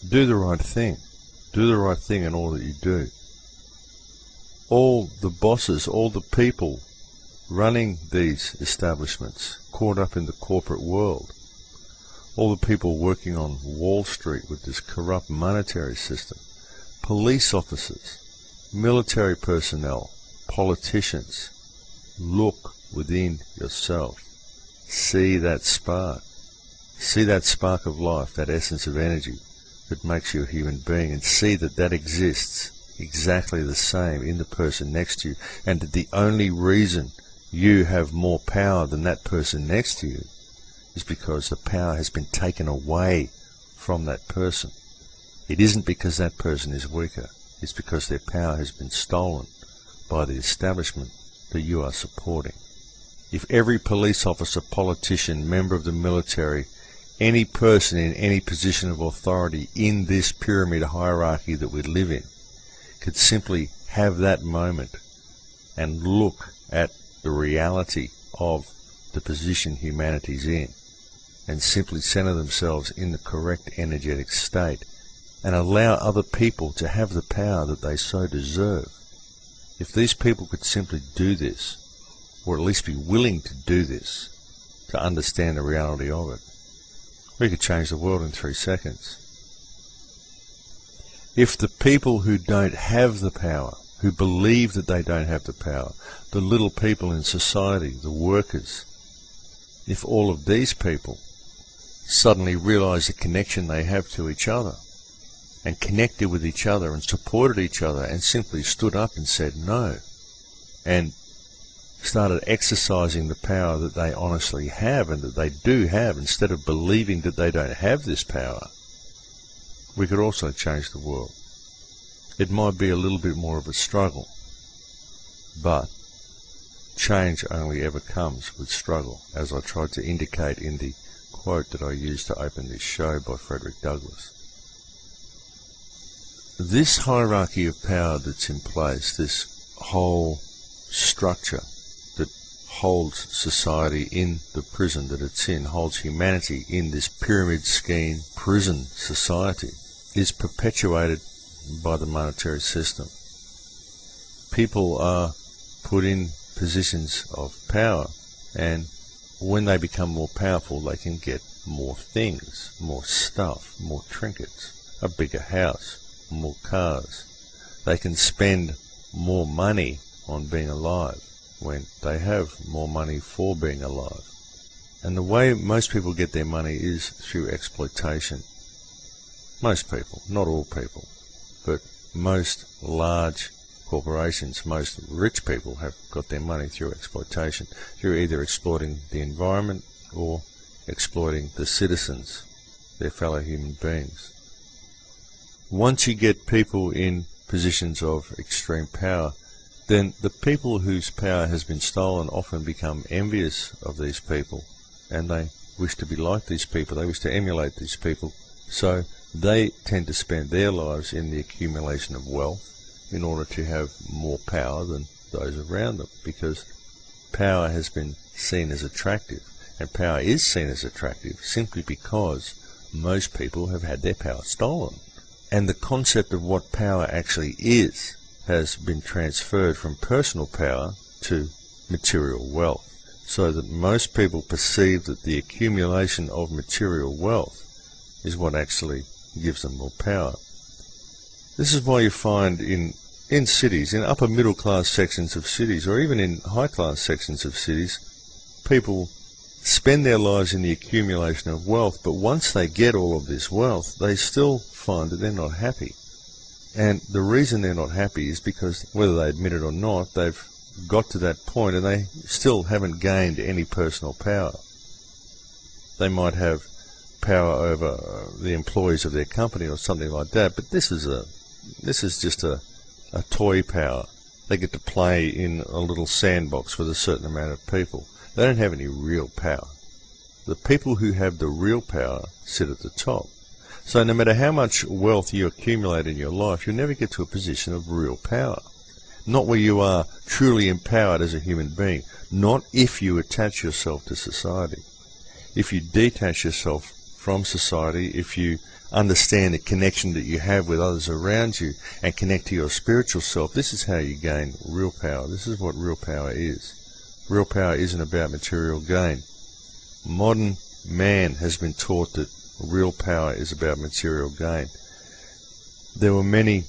Do the right thing. Do the right thing in all that you do. All the bosses, all the people running these establishments, caught up in the corporate world, all the people working on Wall Street with this corrupt monetary system, police officers, military personnel, politicians, look within yourself. See that spark. See that spark of life, that essence of energy that makes you a human being, and see that that exists exactly the same in the person next to you, and that the only reason you have more power than that person next to you is because the power has been taken away from that person. It isn't because that person is weaker. It's because their power has been stolen by the establishment that you are supporting. If every police officer, politician, member of the military, any person in any position of authority in this pyramid hierarchy that we live in could simply have that moment and look at the reality of the position humanity's in, and simply center themselves in the correct energetic state and allow other people to have the power that they so deserve. If these people could simply do this, or at least be willing to do this, to understand the reality of it, we could change the world in 3 seconds. If the people who don't have the power, who believe that they don't have the power, the little people in society, the workers, if all of these people suddenly realize the connection they have to each other, and connected with each other and supported each other and simply stood up and said no, and started exercising the power that they honestly have and that they do have, instead of believing that they don't have this power, we could also change the world. It might be a little bit more of a struggle, but change only ever comes with struggle, as I tried to indicate in the quote that I used to open this show by Frederick Douglass. This hierarchy of power that's in place, this whole structure that holds society in the prison that it's in, holds humanity in this pyramid scheme prison society, is perpetuated by the monetary system. People are put in positions of power, and when they become more powerful, they can get more things, more stuff, more trinkets, a bigger house, more cars. They can spend more money on being alive when they have more money for being alive. And the way most people get their money is through exploitation. Most people, not all people, but most large corporations, most rich people have got their money through exploitation, through either exploiting the environment or exploiting the citizens, their fellow human beings. Once you get people in positions of extreme power, then the people whose power has been stolen often become envious of these people, and they wish to be like these people, they wish to emulate these people, so they tend to spend their lives in the accumulation of wealth in order to have more power than those around them, because power has been seen as attractive, and power is seen as attractive simply because most people have had their power stolen. And the concept of what power actually is has been transferred from personal power to material wealth, so that most people perceive that the accumulation of material wealth is what actually gives them more power. This is why you find in cities, in upper middle class sections of cities, or even in high class sections of cities, people spend their lives in the accumulation of wealth, but once they get all of this wealth, they still find that they're not happy. And the reason they're not happy is because, whether they admit it or not, they've got to that point and they still haven't gained any personal power. They might have power over the employees of their company or something like that, but this is just a toy power. They get to play in a little sandbox with a certain amount of people. They don't have any real power. The people who have the real power sit at the top. So no matter how much wealth you accumulate in your life, you'll never get to a position of real power. Not where you are truly empowered as a human being. Not if you attach yourself to society. If you detach yourself from society, if you understand the connection that you have with others around you and connect to your spiritual self, this is how you gain real power. This is what real power is. Real power isn't about material gain. Modern man has been taught that real power is about material gain. There were many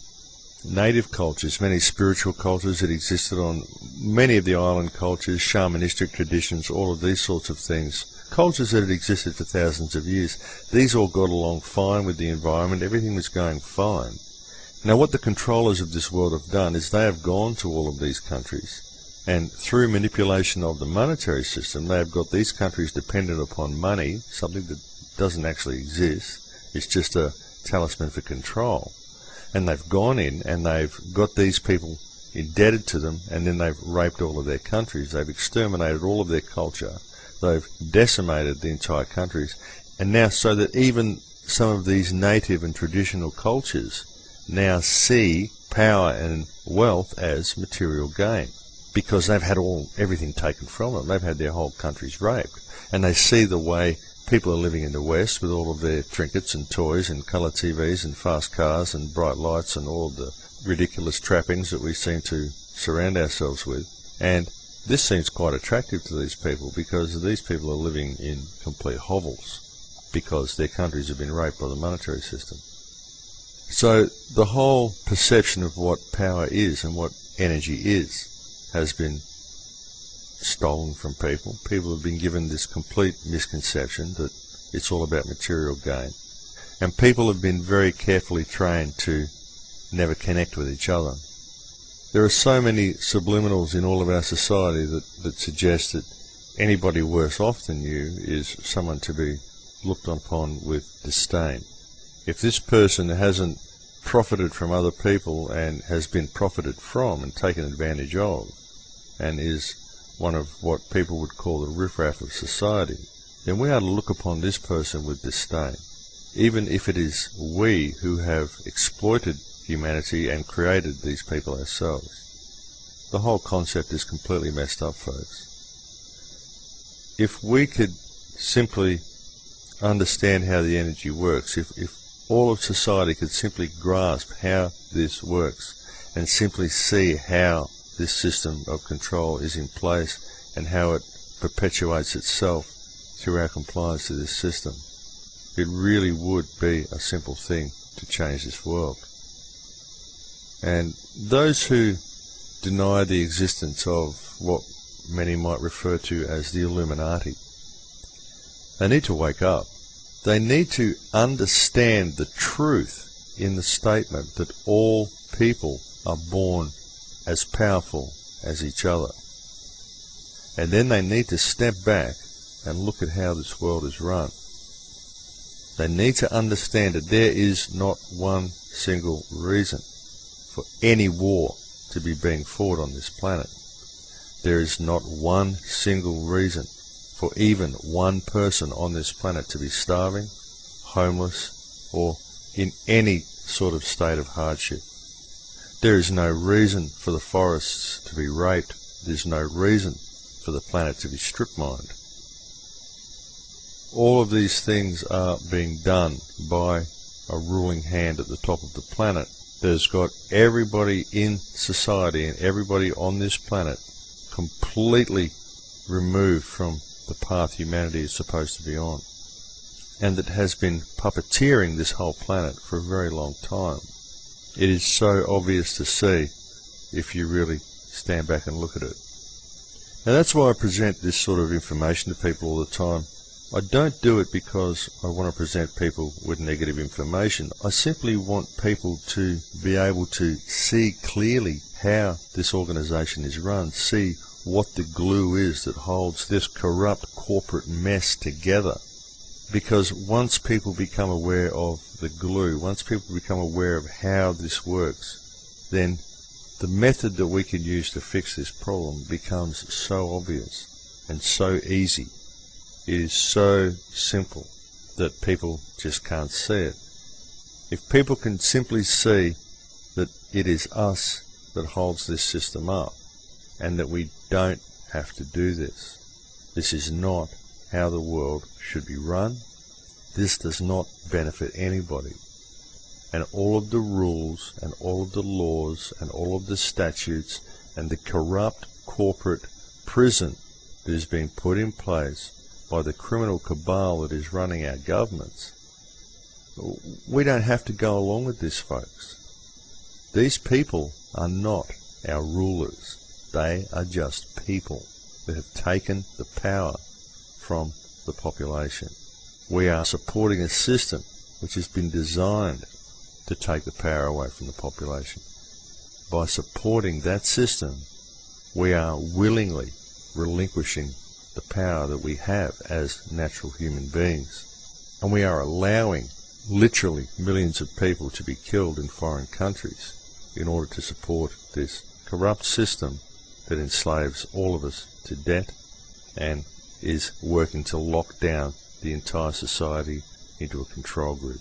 native cultures, many spiritual cultures that existed on many of the island cultures, shamanistic traditions, all of these sorts of things. Cultures that had existed for thousands of years. These all got along fine with the environment. Everything was going fine. Now what the controllers of this world have done is they have gone to all of these countries, and through manipulation of the monetary system, they have got these countries dependent upon money, something that doesn't actually exist. It's just a talisman for control. And they've gone in and they've got these people indebted to them, and then they've raped all of their countries. They've exterminated all of their culture. They've decimated the entire countries. And now, so that even some of these native and traditional cultures now see power and wealth as material gain, because they've had everything taken from them. They've had their whole countries raped. And they see the way people are living in the West with all of their trinkets and toys and colour TVs and fast cars and bright lights and all of the ridiculous trappings that we seem to surround ourselves with. And this seems quite attractive to these people, because these people are living in complete hovels because their countries have been raped by the monetary system. So the whole perception of what power is and what energy is has been stolen from people. People have been given this complete misconception that it's all about material gain. And people have been very carefully trained to never connect with each other. There are so many subliminals in all of our society that suggest that anybody worse off than you is someone to be looked upon with disdain. If this person hasn't profited from other people and has been profited from and taken advantage of, and is one of what people would call the riffraff of society, then we are to look upon this person with disdain, even if it is we who have exploited humanity and created these people ourselves. The whole concept is completely messed up, folks. If we could simply understand how the energy works, if all of society could simply grasp how this works and simply see how this system of control is in place and how it perpetuates itself through our compliance to this system, it really would be a simple thing to change this world. And those who deny the existence of what many might refer to as the Illuminati, they need to wake up. They need to understand the truth in the statement that all people are born as powerful as each other. And then they need to step back and look at how this world is run. They need to understand that there is not one single reason for any war to be being fought on this planet. There is not one single reason for even one person on this planet to be starving, homeless, or in any sort of state of hardship. There is no reason for the forests to be raped. There's no reason for the planet to be strip-mined. All of these things are being done by a ruling hand at the top of the planet that has got everybody in society and everybody on this planet completely removed from the path humanity is supposed to be on, and that has been puppeteering this whole planet for a very long time. It is so obvious to see if you really stand back and look at it. Now that's why I present this sort of information to people all the time. I don't do it because I want to present people with negative information. I simply want people to be able to see clearly how this organization is run, see what the glue is that holds this corrupt corporate mess together. Because once people become aware of the glue, once people become aware of how this works, then the method that we can use to fix this problem becomes so obvious and so easy. It is so simple that people just can't see it. If people can simply see that it is us that holds this system up, and that we don't have to do this. This is not how the world should be run, This does not benefit anybody. And all of the rules and all of the laws and all of the statutes and the corrupt corporate prison that is being put in place by the criminal cabal that is running our governments, we don't have to go along with this, folks. These people are not our rulers. They are just people that have taken the power from the population. We are supporting a system which has been designed to take the power away from the population. By supporting that system, we are willingly relinquishing the power that we have as natural human beings. And we are allowing literally millions of people to be killed in foreign countries in order to support this corrupt system that enslaves all of us to debt and is working to lock down the entire society into a control grid.